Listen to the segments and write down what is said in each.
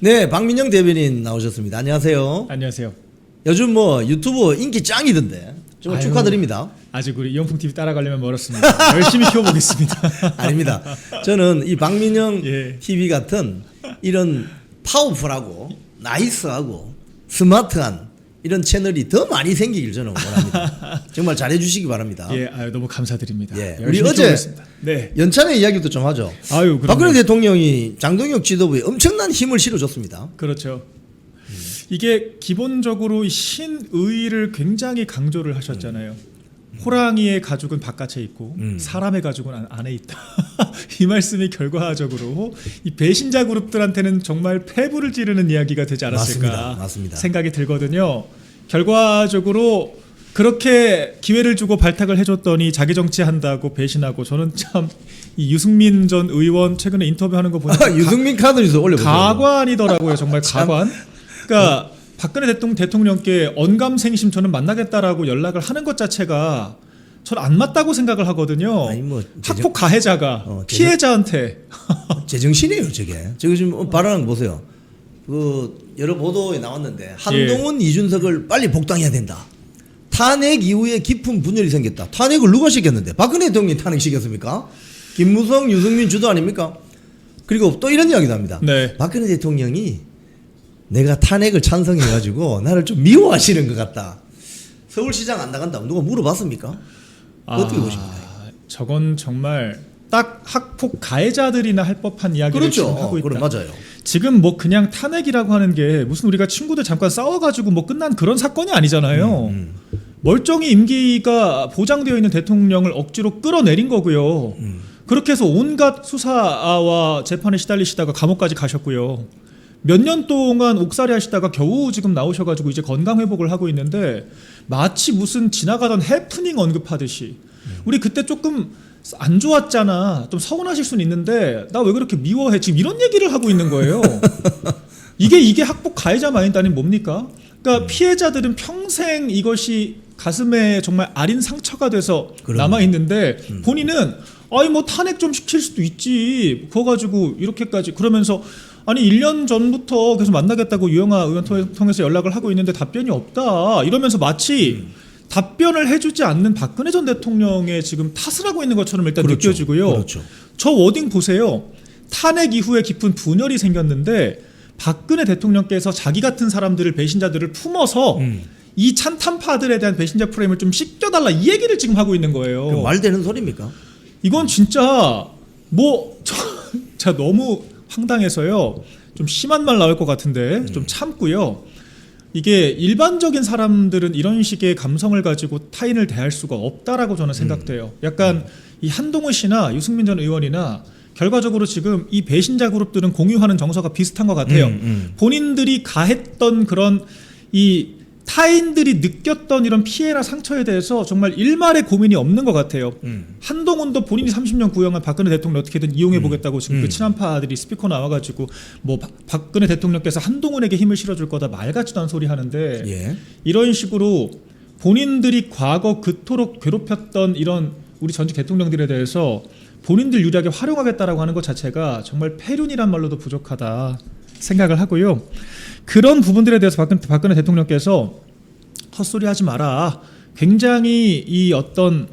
네, 박민영 대변인 나오셨습니다. 안녕하세요. 안녕하세요. 요즘 뭐 유튜브 인기 짱이던데 정말 아유, 축하드립니다. 아직 우리 이영풍 TV 따라가려면 멀었습니다. 열심히 키워보겠습니다. 아닙니다. 저는 이 박민영 예. TV 같은 이런 파워풀하고 나이스하고 스마트한 이런 채널이 더 많이 생기길 저는 원합니다. 정말 잘해주시기 바랍니다. 예, 아유, 너무 감사드립니다. 예, 우리 열심히 어제 키워보겠습니다. 네. 연찬의 이야기도 좀 하죠. 아유, 그럼요. 박근혜 대통령이 장동혁 지도부에 엄청난 힘을 실어줬습니다. 그렇죠. 이게 기본적으로 이 신의를 굉장히 강조를 하셨잖아요. 호랑이의 가죽은 바깥에 있고 사람의 가죽은 안에 있다. 이 말씀이 결과적으로 이 배신자 그룹들한테는 정말 패부를 찌르는 이야기가 되지 않았을까 맞습니다. 생각이 들거든요. 결과적으로 그렇게 기회를 주고 발탁을 해줬더니 자기 정치한다고 배신하고, 저는 참 이 유승민 전 의원 최근에 인터뷰하는 거 보니까 유승민 카드에서 올려보세요. 가관이더라고요. 정말 가관. 그러니까 박근혜 대통령께 언감생심 저는 만나겠다라고 연락을 하는 것 자체가 저는 안 맞다고 생각을 하거든요. 아니 뭐 학폭 가해자가 피해자한테 제정신이에요, 저게. 저기 지금 발언한 거 보세요. 그 여러 보도에 나왔는데 한동훈, 이준석을 빨리 복당해야 된다. 탄핵 이후에 깊은 분열이 생겼다. 탄핵을 누가 시켰는데? 박근혜 대통령이 탄핵 시켰습니까? 김무성, 유승민 주도 아닙니까? 그리고 또 이런 이야기도 합니다. 네. 박근혜 대통령이 내가 탄핵을 찬성해가지고 나를 좀 미워하시는 것 같다. 서울시장 안 나간다고 누가 물어봤습니까? 어떻게 보십니까? 저건 정말 딱 학폭 가해자들이나 할 법한 이야기를 그렇죠. 지금 하고 있다. 그럼 맞아요. 지금 뭐 그냥 탄핵이라고 하는 게 무슨 우리가 친구들 잠깐 싸워가지고 뭐 끝난 그런 사건이 아니잖아요. 멀쩡히 임기가 보장되어 있는 대통령을 억지로 끌어내린 거고요. 그렇게 해서 온갖 수사와 재판에 시달리시다가 감옥까지 가셨고요. 몇 년 동안 옥살이 하시다가 겨우 지금 나오셔가지고 이제 건강 회복을 하고 있는데, 마치 무슨 지나가던 해프닝 언급하듯이 우리 그때 조금 안 좋았잖아, 좀 서운하실 수는 있는데 나 왜 그렇게 미워해, 지금 이런 얘기를 하고 있는 거예요. 이게 학폭 가해자 마인드는 뭡니까? 그러니까 피해자들은 평생 이것이 가슴에 정말 아린 상처가 돼서 남아 있는데 본인은 아니 뭐 탄핵 좀 시킬 수도 있지, 그거 가지고 이렇게까지 그러면서 아니 1년 전부터 계속 만나겠다고 유영아 의원 통해서 연락을 하고 있는데 답변이 없다 이러면서 마치 답변을 해주지 않는 박근혜 전 대통령의 지금 탓을 하고 있는 것처럼 일단 그렇죠. 느껴지고요. 그렇죠. 저 워딩 보세요. 탄핵 이후에 깊은 분열이 생겼는데 박근혜 대통령께서 자기 같은 사람들을, 배신자들을 품어서 이 찬탄파들에 대한 배신자 프레임을 좀 씻겨달라, 이 얘기를 지금 하고 있는 거예요. 그 말 되는 소리입니까? 이건 진짜 뭐 자 너무 황당해서요. 좀 심한 말 나올 것 같은데 좀 참고요. 이게 일반적인 사람들은 이런 식의 감성을 가지고 타인을 대할 수가 없다라고 저는 생각돼요. 약간 이 한동훈 씨나 유승민 전 의원이나 결과적으로 지금 이 배신자 그룹들은 공유하는 정서가 비슷한 것 같아요. 본인들이 가했던 그런 이 타인들이 느꼈던 이런 피해나 상처에 대해서 정말 일말의 고민이 없는 것 같아요. 한동훈도 본인이 30년 구형한 박근혜 대통령 어떻게든 이용해 보겠다고 지금 그 친한파들이 스피커 나와가지고 뭐 박근혜 대통령께서 한동훈에게 힘을 실어줄 거다 말 같지도 않은 소리 하는데, 예. 이런 식으로 본인들이 과거 그토록 괴롭혔던 이런 우리 전직 대통령들에 대해서 본인들 유리하게 활용하겠다라고 하는 것 자체가 정말 폐륜이란 말로도 부족하다 생각을 하고요. 그런 부분들에 대해서 박근혜 대통령께서 헛소리 하지 마라, 굉장히 이 어떤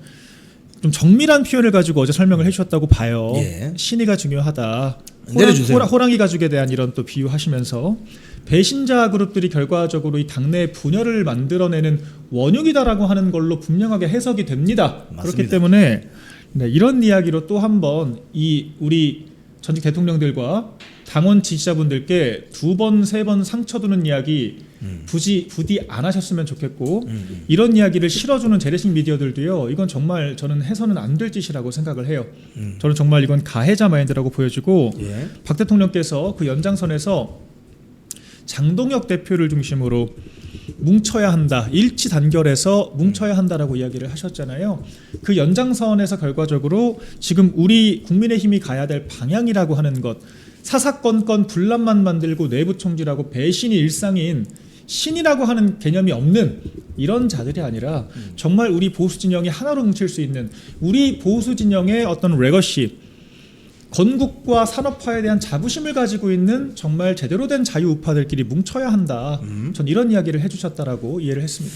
좀 정밀한 표현을 가지고 어제 설명을 해주셨다고 봐요. 예. 신의가 중요하다. 내려주세요. 호랑이 가죽에 대한 이런 또 비유하시면서 배신자 그룹들이 결과적으로 이 당내 분열을 만들어내는 원흉이다라고 하는 걸로 분명하게 해석이 됩니다. 맞습니다. 그렇기 때문에 네, 이런 이야기로 또 한 번 이 우리 전직 대통령들과 당원 지지자분들께 2번, 3번 상처 주는 이야기 부디 안 하셨으면 좋겠고, 이런 이야기를 실어주는 재래식 미디어들도요, 이건 정말 저는 해서는 안 될 짓이라고 생각을 해요. 저는 정말 이건 가해자 마인드라고 보여지고, 예. 박 대통령께서 그 연장선에서 장동혁 대표를 중심으로 뭉쳐야 한다, 일치 단결해서 뭉쳐야 한다라고 이야기를 하셨잖아요. 그 연장선에서 결과적으로 지금 우리 국민의힘이 가야 될 방향이라고 하는 것, 사사건건 분란만 만들고 내부 총질하고 배신이 일상인 신이라고 하는 개념이 없는 이런 자들이 아니라 정말 우리 보수 진영이 하나로 뭉칠 수 있는, 우리 보수 진영의 어떤 레거시, 건국과 산업화에 대한 자부심을 가지고 있는 정말 제대로 된 자유우파들끼리 뭉쳐야 한다. 전 이런 이야기를 해주셨다라고 이해를 했습니다.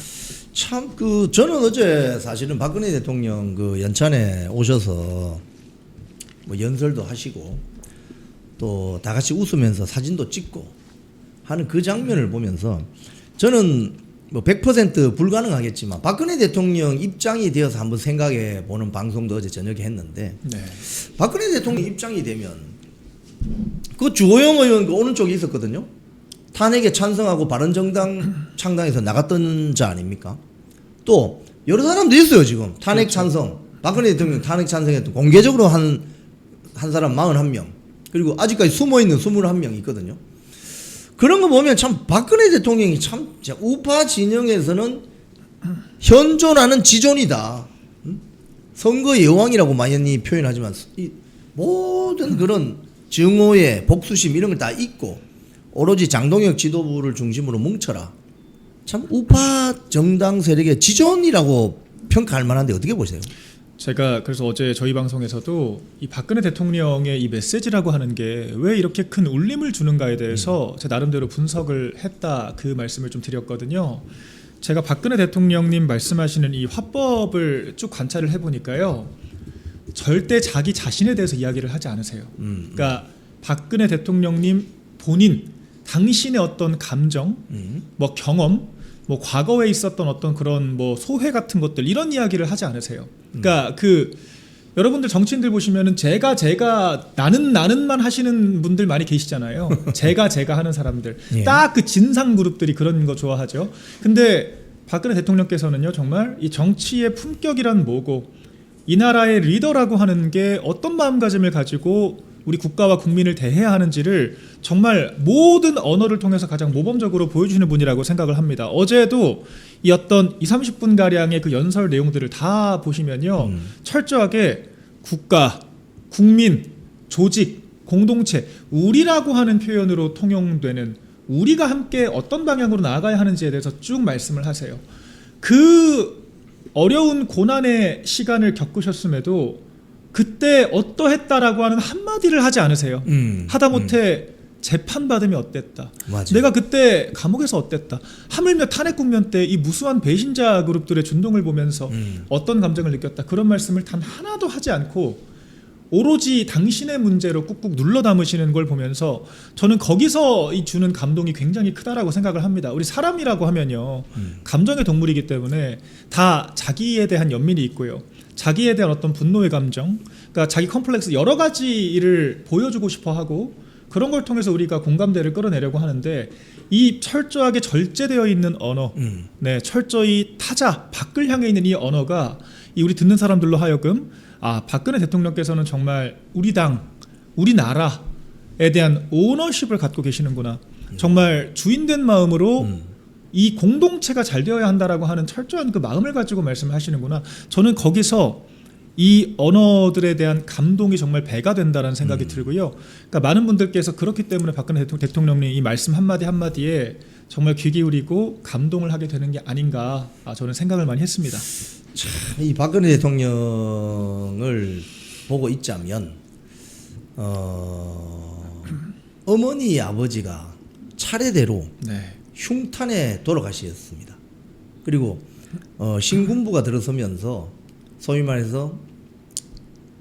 참 저는 어제 사실은 박근혜 대통령 그 연찬에 오셔서 뭐 연설도 하시고 또 다 같이 웃으면서 사진도 찍고 하는 그 장면을 보면서 저는 뭐 100% 불가능하겠지만 박근혜 대통령 입장이 되어서 한번 생각해 보는 방송도 어제 저녁에 했는데 네. 박근혜 대통령 입장이 되면 그 주호영 의원 그 오른쪽에 있었거든요. 탄핵에 찬성하고 바른정당 창당에서 나갔던 자 아닙니까? 또 여러 사람도 있어요 지금 탄핵 그렇죠. 찬성 박근혜 대통령 탄핵 찬성했던 공개적으로 한 사람 41명 그리고 아직까지 숨어있는 21명이 있거든요. 그런 거 보면 참 박근혜 대통령이 참 우파 진영에서는 현존하는 지존이다. 선거의 여왕이라고 많이 표현하지만 이 모든 그런 증오의 복수심 이런 걸 다 잊고 오로지 장동혁 지도부를 중심으로 뭉쳐라. 참 우파 정당 세력의 지존이라고 평가할 만한데 어떻게 보세요? 제가 그래서 어제 저희 방송에서도 이 박근혜 대통령의 이 메시지라고 하는 게 왜 이렇게 큰 울림을 주는가에 대해서 제 나름대로 분석을 했다 그 말씀을 좀 드렸거든요. 제가 박근혜 대통령님 말씀하시는 이 화법을 쭉 관찰을 해보니까요. 절대 자기 자신에 대해서 이야기를 하지 않으세요. 그러니까 박근혜 대통령님 본인 당신의 어떤 감정, 뭐 경험, 뭐 과거에 있었던 어떤 그런 뭐 소회 같은 것들 이런 이야기를 하지 않으세요. 그러니까 여러분들 정치인들 보시면은 제가 나는만 하시는 분들 많이 계시잖아요. 제가 하는 사람들 예. 딱 그 진상 그룹들이 그런 거 좋아하죠. 근데 박근혜 대통령께서는요 정말 이 정치의 품격이란 뭐고 이 나라의 리더라고 하는 게 어떤 마음가짐을 가지고 우리 국가와 국민을 대해야 하는지를 정말 모든 언어를 통해서 가장 모범적으로 보여주시는 분이라고 생각을 합니다. 어제도 이 어떤 20-30분 가량의 그 연설 내용들을 다 보시면요 철저하게 국가, 국민, 조직, 공동체, 우리라고 하는 표현으로 통용되는 우리가 함께 어떤 방향으로 나아가야 하는지에 대해서 쭉 말씀을 하세요. 그 어려운 고난의 시간을 겪으셨음에도 그때 어떠했다라고 하는 한마디를 하지 않으세요. 하다못해 재판받으면 어땠다. 맞아요. 내가 그때 감옥에서 어땠다. 하물며 탄핵 국면 때 이 무수한 배신자 그룹들의 준동을 보면서 어떤 감정을 느꼈다. 그런 말씀을 단 하나도 하지 않고 오로지 당신의 문제로 꾹꾹 눌러 담으시는 걸 보면서 저는 거기서 이 주는 감동이 굉장히 크다라고 생각을 합니다. 우리 사람이라고 하면요. 감정의 동물이기 때문에 다 자기에 대한 연민이 있고요. 자기에 대한 어떤 분노의 감정, 그러니까 자기 컴플렉스 여러 가지를 보여주고 싶어 하고 그런 걸 통해서 우리가 공감대를 끌어내려고 하는데 이 철저하게 절제되어 있는 언어, 네, 철저히 타자, 밖을 향해 있는 이 언어가 이 우리 듣는 사람들로 하여금 아, 박근혜 대통령께서는 정말 우리 당, 우리나라에 대한 오너십을 갖고 계시는구나. 정말 주인된 마음으로 이 공동체가 잘 되어야 한다라고 하는 철저한 그 마음을 가지고 말씀하시는구나. 저는 거기서 이 언어들에 대한 감동이 정말 배가 된다는 생각이 들고요. 그러니까 많은 분들께서 그렇기 때문에 박근혜 대통령님 이 말씀 한마디 한마디에 정말 귀 기울이고 감동을 하게 되는 게 아닌가 저는 생각을 많이 했습니다. 참, 이 박근혜 대통령을 보고 있자면 어머니 아버지가 차례대로 네. 흉탄에 돌아가셨습니다. 그리고 신군부가 들어서면서 소위 말해서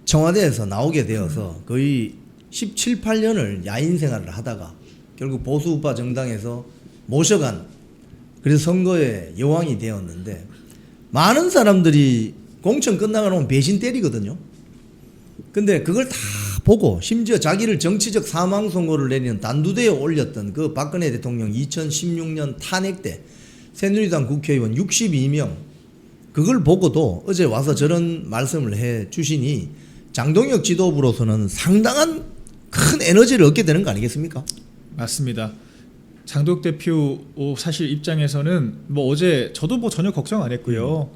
청와대에서 나오게 되어서 거의 17, 18년을 야인 생활을 하다가 결국 보수우파 정당에서 모셔간 그래서 선거의 여왕이 되었는데 많은 사람들이 공천 끝나고 나면 배신 때리거든요. 근데 그걸 다 보고 심지어 자기를 정치적 사망 선고를 내리는 단두대에 올렸던 그 박근혜 대통령 2016년 탄핵 때 새누리당 국회의원 62명 그걸 보고도 어제 와서 저런 말씀을 해 주시니 장동혁 지도부로서는 상당한 큰 에너지를 얻게 되는 거 아니겠습니까? 맞습니다. 장동혁 대표 사실 입장에서는 뭐 어제 저도 뭐 전혀 걱정 안 했고요.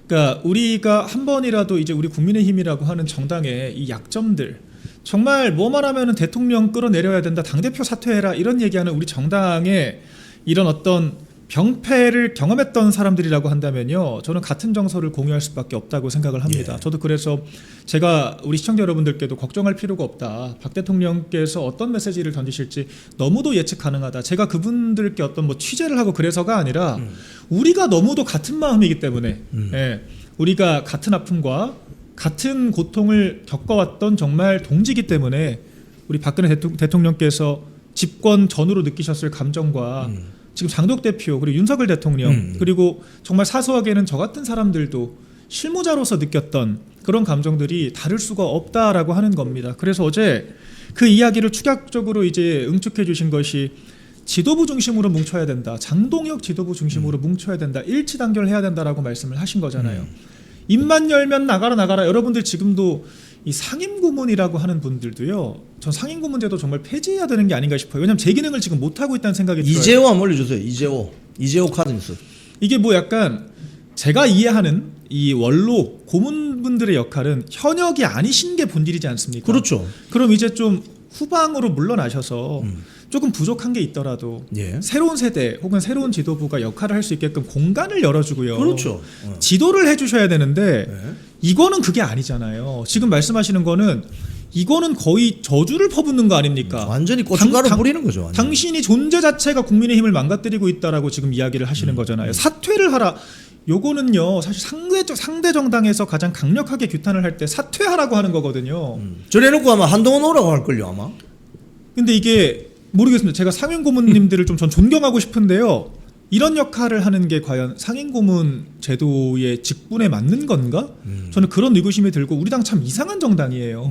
그러니까 우리가 한 번이라도 이제 우리 국민의힘이라고 하는 정당의 이 약점들 정말 뭐만 하면은 대통령 끌어내려야 된다, 당대표 사퇴해라 이런 얘기하는 우리 정당의 이런 어떤 병폐를 경험했던 사람들이라고 한다면요, 저는 같은 정서를 공유할 수밖에 없다고 생각을 합니다. 예. 저도 그래서 제가 우리 시청자 여러분들께도 걱정할 필요가 없다. 박 대통령께서 어떤 메시지를 던지실지 너무도 예측 가능하다. 제가 그분들께 어떤 뭐 취재를 하고 그래서가 아니라 우리가 너무도 같은 마음이기 때문에 예, 우리가 같은 아픔과 같은 고통을 겪어왔던 정말 동지이기 때문에 우리 박근혜 대통령께서 집권 전후로 느끼셨을 감정과 지금 장덕 대표 그리고 윤석열 대통령 그리고 정말 사소하게는 저 같은 사람들도 실무자로서 느꼈던 그런 감정들이 다를 수가 없다라고 하는 겁니다. 그래서 어제 그 이야기를 축약적으로 이제 응축해 주신 것이 지도부 중심으로 뭉쳐야 된다. 장동혁 지도부 중심으로 뭉쳐야 된다. 일치 단결해야 된다라고 말씀을 하신 거잖아요. 입만 열면 나가라. 여러분들 지금도 이 상임고문이라고 하는 분들도요. 전 상임고문제도 정말 폐지해야 되는 게 아닌가 싶어요. 왜냐하면 제 기능을 지금 못 하고 있다는 생각이 들어요. 이재호 한번 올려주세요. 이재호 카드뉴스. 이게 뭐 약간 제가 이해하는 이 원로 고문분들의 역할은 현역이 아니신 게 본질이지 않습니까? 그렇죠. 그럼 이제 좀 후방으로 물러나셔서 조금 부족한 게 있더라도 예. 새로운 세대 혹은 새로운 지도부가 역할을 할 수 있게끔 공간을 열어주고요. 그렇죠. 지도를 해주셔야 되는데 네. 이거는 그게 아니잖아요. 지금 말씀하시는 거는 이거는 거의 저주를 퍼붓는 거 아닙니까? 완전히 고춧가루 당- 뿌리는 거죠. 완전히. 당신이 존재 자체가 국민의힘을 망가뜨리고 있다라고 지금 이야기를 하시는 거잖아요. 사퇴를 하라. 요거는요 사실 상대 정당에서 가장 강력하게 규탄을 할 때 사퇴하라고 하는 거거든요. 저래놓고 아마 한동훈 오라고 할걸요 아마. 근데 이게 모르겠습니다. 제가 상임고문님들을 좀 전 존경하고 싶은데요. 이런 역할을 하는 게 과연 상임고문 제도의 직분에 맞는 건가? 저는 그런 의구심이 들고 우리 당 참 이상한 정당이에요.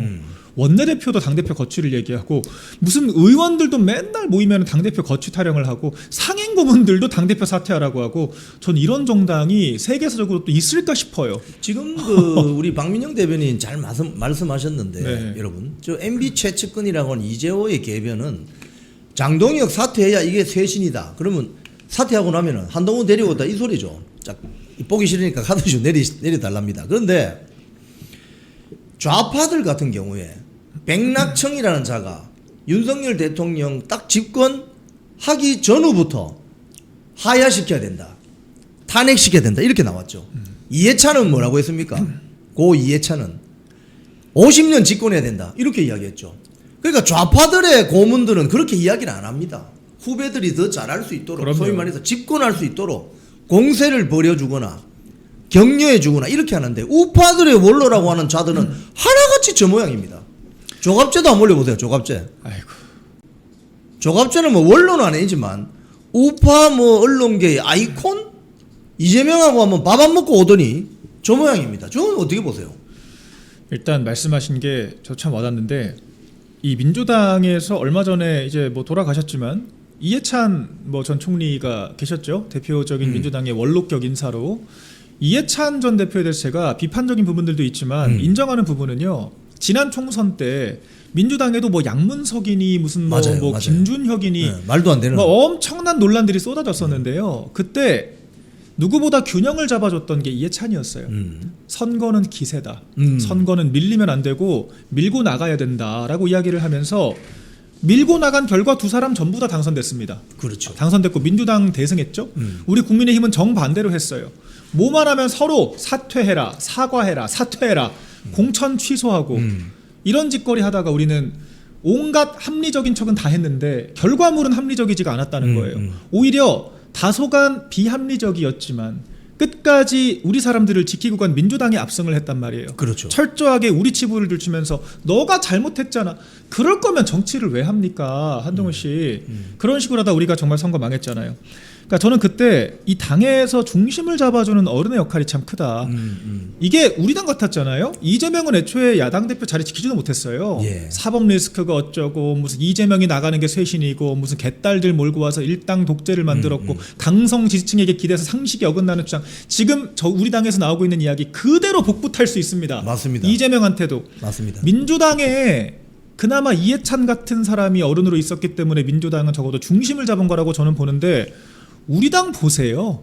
원내대표도 당대표 거취를 얘기하고 무슨 의원들도 맨날 모이면 당대표 거취 타령을 하고 상임고문들도 당대표 사퇴하라고 하고 전 이런 정당이 세계사적으로 또 있을까 싶어요. 지금 그 우리 박민영 대변인 잘 말씀하셨는데 네. 여러분 저 MB 최측근이라고 하는 이재호의 개변은 장동혁 사퇴해야 이게 쇄신이다. 그러면 사퇴하고 나면은 한동훈 데리고 온다 이 소리죠. 자, 보기 싫으니까 카드 좀 내려달랍니다. 그런데 좌파들 같은 경우에 백낙청이라는 자가 윤석열 대통령 딱 집권하기 전후부터 하야시켜야 된다. 탄핵시켜야 된다. 이렇게 나왔죠. 이해찬은 뭐라고 했습니까? 고 이해찬은 50년 집권해야 된다. 이렇게 이야기했죠. 그러니까 좌파들의 고문들은 그렇게 이야기를 안 합니다. 후배들이 더 잘할 수 있도록 그럼요. 소위 말해서 집권할 수 있도록 공세를 벌여주거나 격려해주거나 이렇게 하는데 우파들의 원로라고 하는 자들은 하나같이 저 모양입니다. 조갑제도 한번 올려보세요. 조갑제. 아이고. 조갑제는 뭐 원로는 아니지만 우파 뭐 언론계의 아이콘 이재명하고 한번 밥 안 먹고 오더니 저 모양입니다. 저는 어떻게 보세요? 일단 말씀하신 게 저 참 와닿는데 이 민주당에서 얼마 전에 이제 뭐 돌아가셨지만 이해찬 뭐 전 총리가 계셨죠. 대표적인 민주당의 원로격 인사로 이해찬 전 대표에 대해서 제가 비판적인 부분들도 있지만 인정하는 부분은요. 지난 총선 때 민주당에도 뭐 양문석이니 무슨 뭐, 맞아요, 뭐 맞아요. 김준혁이니 네, 말도 안 되는. 뭐 엄청난 논란들이 쏟아졌었는데요. 그때 누구보다 균형을 잡아줬던 게 이해찬이었어요. 선거는 기세다. 선거는 밀리면 안 되고 밀고 나가야 된다라고 이야기를 하면서 밀고 나간 결과 두 사람 전부 다 당선됐습니다. 그렇죠. 당선됐고 민주당 대승했죠. 우리 국민의힘은 정반대로 했어요. 뭐만 하면 서로 사퇴해라, 사과해라, 사퇴해라, 공천 취소하고 이런 짓거리 하다가 우리는 온갖 합리적인 척은 다 했는데 결과물은 합리적이지가 않았다는 거예요. 오히려 다소간 비합리적이었지만 끝까지 우리 사람들을 지키고 간 민주당이 압승을 했단 말이에요. 그렇죠. 철저하게 우리 치부를 들추면서 너가 잘못했잖아. 그럴 거면 정치를 왜 합니까? 한동훈 씨. 그런 식으로 하다 우리가 정말 선거 망했잖아요. 그러니까 저는 그때 이 당에서 중심을 잡아주는 어른의 역할이 참 크다. 이게 우리 당 같았잖아요. 이재명은 애초에 야당 대표 자리 지키지도 못했어요. 예. 사법 리스크가 어쩌고 무슨 이재명이 나가는 게 쇄신이고 무슨 개딸들 몰고 와서 일당 독재를 만들었고 강성 지지층에게 기대서 상식이 어긋나는 주장. 지금 저 우리 당에서 나오고 있는 이야기 그대로 복붙할 수 있습니다. 맞습니다. 이재명한테도. 맞습니다. 민주당에 그나마 이해찬 같은 사람이 어른으로 있었기 때문에 민주당은 적어도 중심을 잡은 거라고 저는 보는데 우리 당 보세요.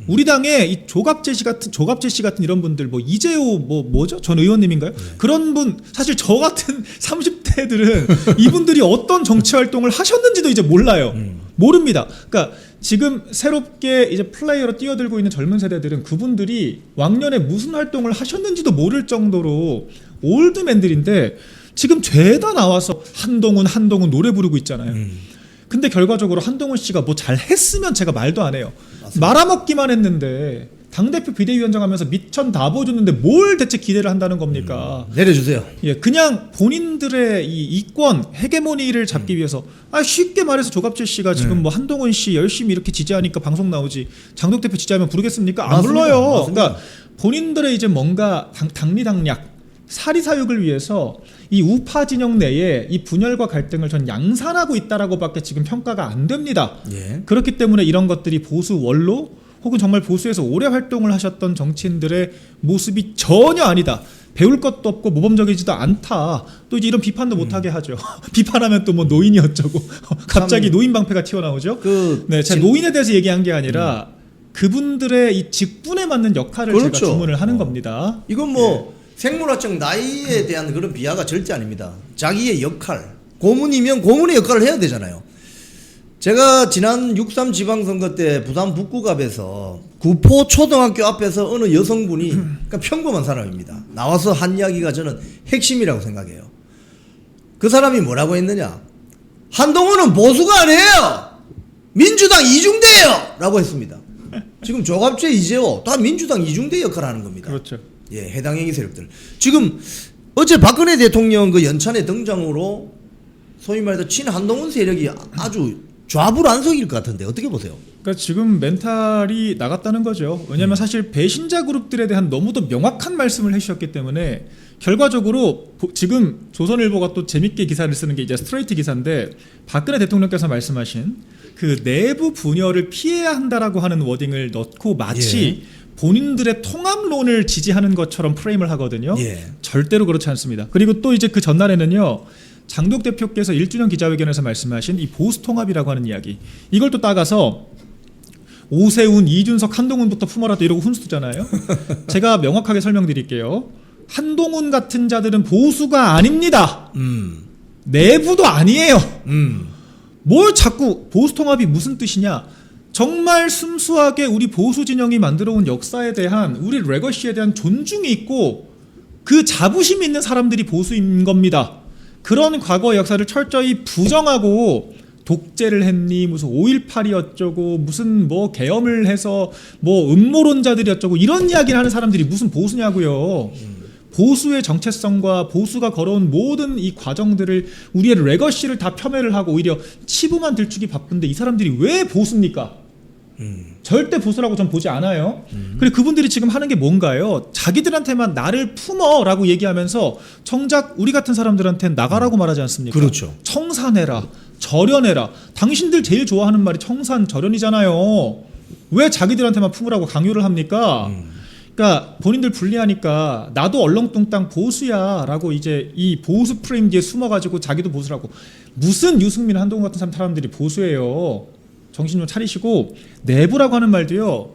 우리 당에 이 조갑재 씨 같은 이런 분들 뭐 이재호 뭐죠? 전 의원님인가요? 그런 분 사실 저 같은 30대들은 이분들이 어떤 정치 활동을 하셨는지도 이제 몰라요. 모릅니다. 그러니까 지금 새롭게 이제 플레이어로 뛰어들고 있는 젊은 세대들은 그분들이 왕년에 무슨 활동을 하셨는지도 모를 정도로 올드맨들인데 지금 죄다 나와서 한동훈 노래 부르고 있잖아요. 근데 결과적으로 한동훈 씨가 뭐 잘했으면 제가 말도 안 해요. 맞습니다. 말아먹기만 했는데 당대표 비대위원장 하면서 미천 다 보여줬는데 뭘 대체 기대를 한다는 겁니까? 내려주세요. 예, 그냥 본인들의 이 이권 헤게모니를 잡기 위해서 쉽게 말해서 조갑재 씨가 지금 뭐 한동훈 씨 열심히 이렇게 지지하니까 방송 나오지 장독 대표 지지하면 부르겠습니까? 안 맞습니다. 불러요. 맞습니다. 그러니까 본인들의 이제 뭔가 당리당략 사리사욕을 위해서 이 우파 진영 내에 이 분열과 갈등을 전 양산하고 있다라고밖에 지금 평가가 안 됩니다. 예. 그렇기 때문에 이런 것들이 보수 원로 혹은 정말 보수에서 오래 활동을 하셨던 정치인들의 모습이 전혀 아니다. 배울 것도 없고 모범적이지도 않다. 또 이제 이런 비판도 못하게 하죠. 비판하면 또 뭐 노인이 어쩌고 갑자기 노인 방패가 튀어나오죠. 네, 제가 노인에 대해서 얘기한 게 아니라 그분들의 이 직분에 맞는 역할을 그렇죠. 제가 주문을 하는 겁니다. 이건 뭐 생물학적 나이에 대한 그런 비하가 절대 아닙니다. 자기의 역할, 고문이면 고문의 역할을 해야 되잖아요. 제가 지난 6.3 지방선거 때 부산 북구갑에서 구포 초등학교 앞에서 어느 여성분이 그러니까 평범한 사람입니다. 나와서 한 이야기가 저는 핵심이라고 생각해요. 그 사람이 뭐라고 했느냐? 한동훈은 보수가 아니에요. 민주당 이중대예요. 라고 했습니다. 지금 조갑재, 이재호 다 민주당 이중대 역할을 하는 겁니다. 그렇죠. 예, 해당 행위 세력들. 지금 어제 박근혜 대통령 그 연찬의 등장으로 소위 말해서 친한동훈 세력이 아주 좌불안석일 것 같은데 어떻게 보세요? 그러니까 지금 멘탈이 나갔다는 거죠. 왜냐하면 사실 배신자 그룹들에 대한 너무도 명확한 말씀을 해주셨기 때문에 결과적으로 지금 조선일보가 또 재밌게 기사를 쓰는 게 이제 스트레이트 기사인데 박근혜 대통령께서 말씀하신 그 내부 분열을 피해야 한다라고 하는 워딩을 넣고 마치 본인들의 통합론을 지지하는 것처럼 프레임을 하거든요. 절대로 그렇지 않습니다. 그리고 또 이제 그 전날에는요. 장독 대표께서 1주년 기자회견에서 말씀하신 이 보수통합이라고 하는 이야기 이걸 또 따가서 오세훈, 이준석, 한동훈부터 품어라 또 이러고 훈수잖아요. 제가 명확하게 설명드릴게요. 한동훈 같은 자들은 보수가 아닙니다. 내부도 아니에요. 뭘 자꾸 보수통합이 무슨 뜻이냐. 정말 순수하게 우리 보수 진영이 만들어온 역사에 대한 우리 레거시에 대한 존중이 있고 그 자부심이 있는 사람들이 보수인 겁니다. 그런 과거의 역사를 철저히 부정하고 독재를 했니 무슨 5.18이 어쩌고 무슨 뭐 계엄을 해서 뭐 음모론자들이 어쩌고 이런 이야기를 하는 사람들이 무슨 보수냐고요. 보수의 정체성과 보수가 걸어온 모든 이 과정들을 우리의 레거시를 다 폄훼를 하고 오히려 치부만 들추기 바쁜데 이 사람들이 왜 보수입니까? 절대 보수라고 전 보지 않아요. 그리고 그분들이 지금 하는 게 뭔가요? 자기들한테만 나를 품어라고 얘기하면서 정작 우리 같은 사람들한테는 나가라고 말하지 않습니까? 그렇죠. 청산해라, 절연해라. 당신들 제일 좋아하는 말이 청산, 절연이잖아요. 왜 자기들한테만 품으라고 강요를 합니까? 그러니까 본인들 불리하니까 나도 얼렁뚱땅 보수야라고 이제 이 보수 프레임 뒤에 숨어가지고 자기도 보수라고. 무슨 유승민, 한동훈 같은 사람들이 보수예요. 정신 좀 차리시고 내부라고 하는 말도요.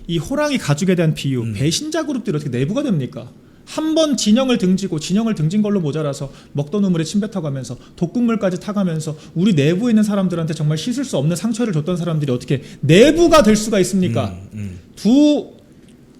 이 호랑이 가죽에 대한 비유, 배신자 그룹들이 어떻게 내부가 됩니까? 한 번 진영을 등지고 진영을 등진 걸로 모자라서 먹던 우물에 침 뱉어가면서 독극물까지 타가면서 우리 내부에 있는 사람들한테 정말 씻을 수 없는 상처를 줬던 사람들이 어떻게 내부가 될 수가 있습니까? 두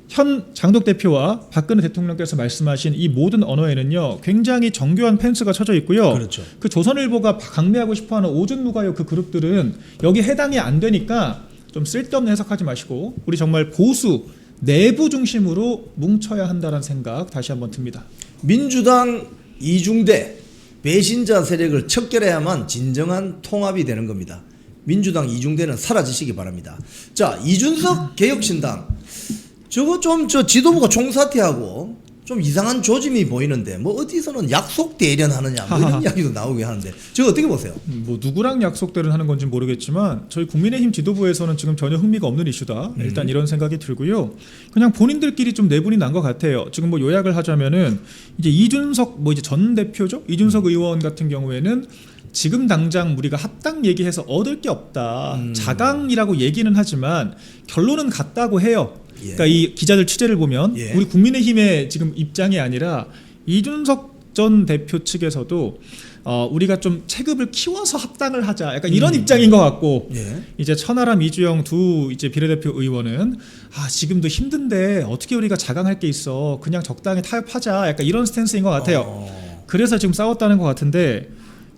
현 장독 대표와 박근혜 대통령께서 말씀하신 이 모든 언어에는요 굉장히 정교한 펜스가 쳐져 있고요. 그렇죠. 그 조선일보가 강매하고 싶어하는 오준무가요 그 그룹들은 여기 해당이 안 되니까 좀 쓸데없는 해석하지 마시고 우리 정말 보수 내부 중심으로 뭉쳐야 한다는 생각 다시 한번 듭니다. 민주당 이중대 배신자 세력을 척결해야만 진정한 통합이 되는 겁니다. 민주당 이중대는 사라지시기 바랍니다. 자, 이준석 개혁신당 저거 좀 저 지도부가 총사퇴하고 좀 이상한 조짐이 보이는데 뭐 어디서는 약속 대련하느냐 뭐 이런 이야기도 나오게 하는데 저거 어떻게 보세요? 뭐 누구랑 약속 대련하는 건지 모르겠지만 저희 국민의힘 지도부에서는 지금 전혀 흥미가 없는 이슈다. 일단 이런 생각이 들고요. 그냥 본인들끼리 좀 내분이 난 것 같아요. 지금 뭐 요약을 하자면은 이제 이준석 뭐 이제 전 대표죠. 이준석 의원 같은 경우에는 지금 당장 우리가 합당 얘기해서 얻을 게 없다. 자강이라고 얘기는 하지만 결론은 같다고 해요. 그러니까 이 기자들 취재를 보면 우리 국민의힘의 지금 입장이 아니라 이준석 전 대표 측에서도 우리가 좀 체급을 키워서 합당을 하자 약간 이런 입장인 것 같고 예. 이제 천하람 이주영 두 이제 비례대표 의원은 지금도 힘든데 어떻게 우리가 자강할 게 있어 그냥 적당히 타협하자 약간 이런 스탠스인 것 같아요. 그래서 지금 싸웠다는 것 같은데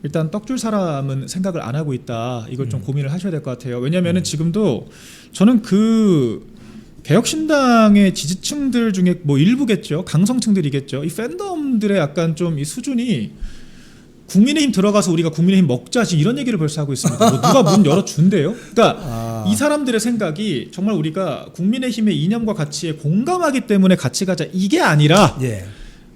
일단 떡줄 사람은 생각을 안 하고 있다. 이걸 좀 고민을 하셔야 될 것 같아요. 왜냐하면은 지금도 저는 그 개혁신당의 지지층들 중에 뭐 일부겠죠. 강성층들이겠죠. 이 팬덤들의 약간 좀 이 수준이 국민의힘 들어가서 우리가 국민의힘 먹자지 이런 얘기를 벌써 하고 있습니다. 뭐 누가 문 열어준대요? 그러니까 이 사람들의 생각이 정말 우리가 국민의힘의 이념과 가치에 공감하기 때문에 같이 가자 이게 아니라 예.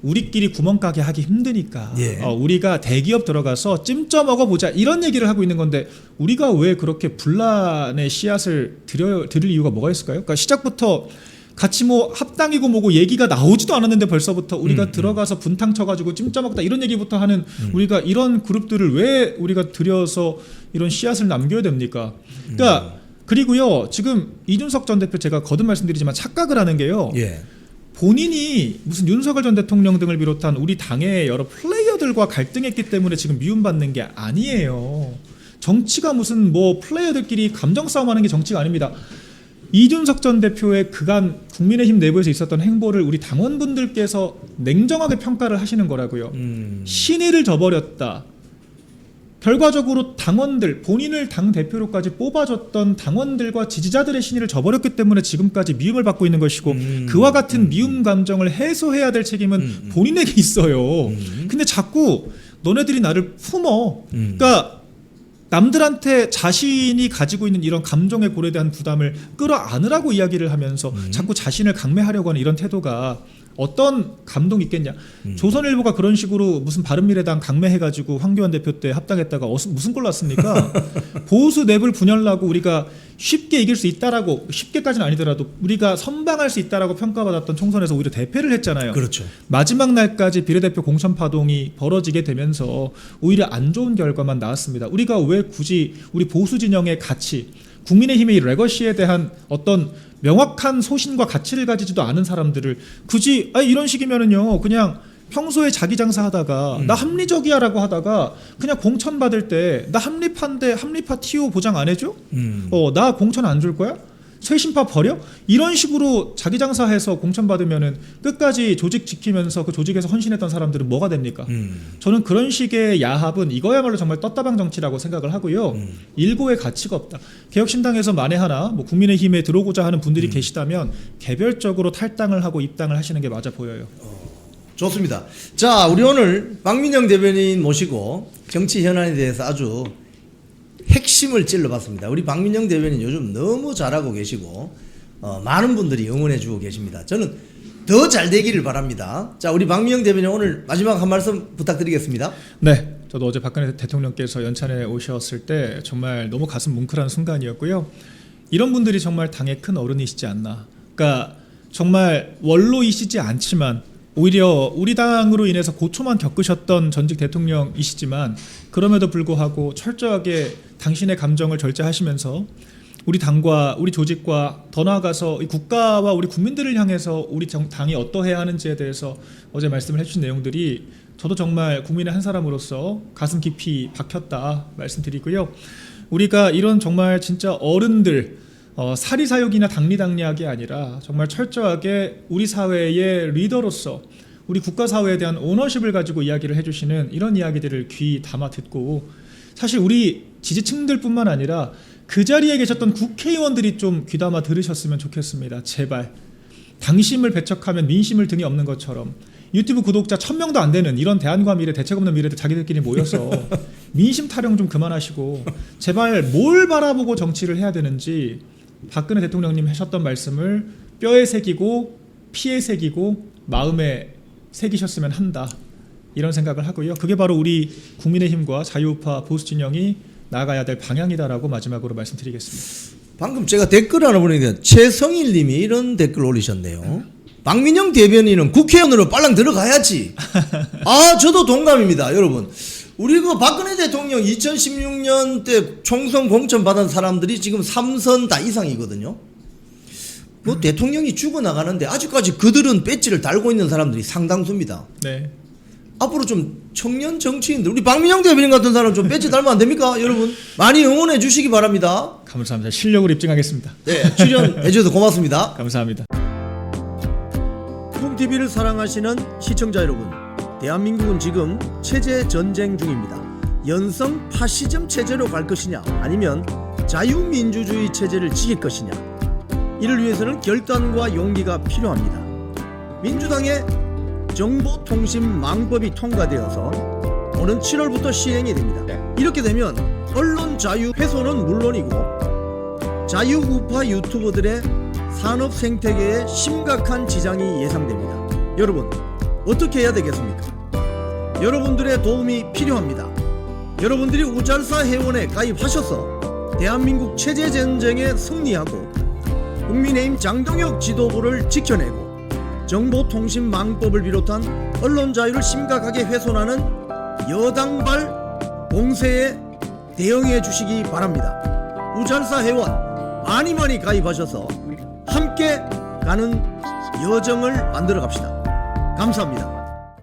우리끼리 구멍가게 하기 힘드니까 예. 우리가 대기업 들어가서 찜쪄 먹어보자 이런 얘기를 하고 있는 건데 우리가 왜 그렇게 분란의 씨앗을 들을 이유가 뭐가 있을까요? 그러니까 시작부터 같이 뭐 합당이고 뭐고 얘기가 나오지도 않았는데 벌써부터 우리가 들어가서 분탕 쳐가지고 찜쪄 먹다 이런 얘기부터 하는 우리가 이런 그룹들을 왜 우리가 들여서 이런 씨앗을 남겨야 됩니까? 그러니까 그리고요 지금 이준석 전 대표 제가 거듭 말씀드리지만 착각을 하는 게요. 예. 본인이 무슨 윤석열 전 대통령 등을 비롯한 우리 당의 여러 플레이어들과 갈등했기 때문에 지금 미움받는 게 아니에요. 정치가 무슨 뭐 플레이어들끼리 감정 싸움하는 게 정치가 아닙니다. 이준석 전 대표의 그간 국민의힘 내부에서 있었던 행보를 우리 당원분들께서 냉정하게 평가를 하시는 거라고요. 신의를 저버렸다. 결과적으로 당원들, 본인을 당대표로까지 뽑아줬던 당원들과 지지자들의 신의를 저버렸기 때문에 지금까지 미움을 받고 있는 것이고 그와 같은 미움 감정을 해소해야 될 책임은 본인에게 있어요. 근데 자꾸 너네들이 나를 품어. 그러니까 남들한테 자신이 가지고 있는 이런 감정의 골에 대한 부담을 끌어안으라고 이야기를 하면서 자꾸 자신을 강매하려고 하는 이런 태도가 어떤 감동이 있겠냐. 조선일보가 그런 식으로 무슨 바른미래당 강매해가지고 황교안 대표 때 합당했다가 무슨 꼴 났습니까? 보수 랩을 분열하고 우리가 쉽게 이길 수 있다라고, 쉽게까지는 아니더라도 우리가 선방할 수 있다라고 평가받았던 총선에서 오히려 대패를 했잖아요. 그렇죠. 마지막 날까지 비례대표 공천 파동이 벌어지게 되면서 오히려 안 좋은 결과만 나왔습니다. 우리가 왜 굳이 우리 보수 진영의 가치, 국민의힘의 레거시에 대한 어떤 명확한 소신과 가치를 가지지도 않은 사람들을 굳이 이런 식이면은요 그냥 평소에 자기 장사하다가 나 합리적이야라고 하다가 그냥 공천 받을 때 나 합리파인데 합리파 TO 보장 안 해줘? 나 공천 안 줄 거야? 쇄신파 버려? 이런 식으로 자기 장사해서 공천 받으면은 끝까지 조직 지키면서 그 조직에서 헌신했던 사람들은 뭐가 됩니까? 저는 그런 식의 야합은 이거야말로 정말 떴다방 정치라고 생각을 하고요. 일고의 가치가 없다. 개혁신당에서 만에 하나 뭐 국민의힘에 들어오고자 하는 분들이 계시다면 개별적으로 탈당을 하고 입당을 하시는 게 맞아 보여요. 좋습니다. 자, 우리 오늘 박민영 대변인 모시고 정치 현안에 대해서 아주 핵심을 찔러봤습니다. 우리 박민영 대변인 요즘 너무 잘하고 계시고 많은 분들이 응원해주고 계십니다. 저는 더 잘 되기를 바랍니다. 자, 우리 박민영 대변인 오늘 마지막 한 말씀 부탁드리겠습니다. 네, 저도 어제 박근혜 대통령께서 연찬에 오셨을 때 정말 너무 가슴 뭉클한 순간이었고요. 이런 분들이 정말 당의 큰 어른이시지 않나. 그러니까 정말 원로이시지 않지만 오히려 우리 당으로 인해서 고초만 겪으셨던 전직 대통령이시지만 그럼에도 불구하고 철저하게 당신의 감정을 절제하시면서 우리 당과 우리 조직과 더 나아가서 이 국가와 우리 국민들을 향해서 우리 당이 어떠해야 하는지에 대해서 어제 말씀을 해주신 내용들이 저도 정말 국민의 한 사람으로서 가슴 깊이 박혔다 말씀드리고요. 우리가 이런 정말 진짜 어른들 사리사욕이나 당리당략이 아니라 정말 철저하게 우리 사회의 리더로서 우리 국가사회에 대한 오너십을 가지고 이야기를 해주시는 이런 이야기들을 귀 담아 듣고 사실 우리 지지층들뿐만 아니라 그 자리에 계셨던 국회의원들이 좀 귀담아 들으셨으면 좋겠습니다. 제발 당심을 배척하면 민심을 등에 업는 것처럼 유튜브 구독자 1000명도 안 되는 이런 대안과 미래 대책 없는 미래들 자기들끼리 모여서 민심 타령 좀 그만하시고 제발 뭘 바라보고 정치를 해야 되는지 박근혜 대통령님 하셨던 말씀을 뼈에 새기고 피에 새기고 마음에 새기셨으면 한다 이런 생각을 하고요. 그게 바로 우리 국민의힘과 자유우파 보수진영이 나아가야 될 방향이다라고 마지막으로 말씀드리겠습니다. 방금 제가 댓글 하나 보내는데 최성일 님이 이런 댓글 올리셨네요. 박민영 대변인은 국회의원으로 빨랑 들어가야지. 저도 동감입니다. 여러분, 우리 그 박근혜 대통령 2016년 때 총선 공천 받은 사람들이 지금 3선 다 이상이거든요. 뭐 대통령이 죽어나가는데 아직까지 그들은 배지를 달고 있는 사람들이 상당수입니다. 네. 앞으로 좀 청년 정치인들 우리 박민영 대변인 같은 사람 좀 배지 달면 안 됩니까? 여러분 많이 응원해 주시기 바랍니다. 감사합니다. 실력을 입증하겠습니다. 네, 출연해 주셔서 고맙습니다. 감사합니다. 콩TV를 사랑하시는 시청자 여러분, 대한민국은 지금 체제 전쟁 중입니다. 연성 파시즘 체제로 갈 것이냐 아니면 자유민주주의 체제를 지킬 것이냐, 이를 위해서는 결단과 용기가 필요합니다. 민주당의 정보통신망법이 통과되어서 오는 7월부터 시행이 됩니다. 이렇게 되면 언론 자유 훼손은 물론이고 자유우파 유튜버들의 산업 생태계에 심각한 지장이 예상됩니다. 여러분 어떻게 해야 되겠습니까? 여러분들의 도움이 필요합니다. 여러분들이 우잘사 회원에 가입하셔서 대한민국 체제 전쟁에 승리하고 국민의힘 장동혁 지도부를 지켜내고 정보통신망법을 비롯한 언론 자유를 심각하게 훼손하는 여당발 공세에 대응해 주시기 바랍니다. 우잘사 회원 많이 가입하셔서 함께 가는 여정을 만들어 갑시다. 감사합니다.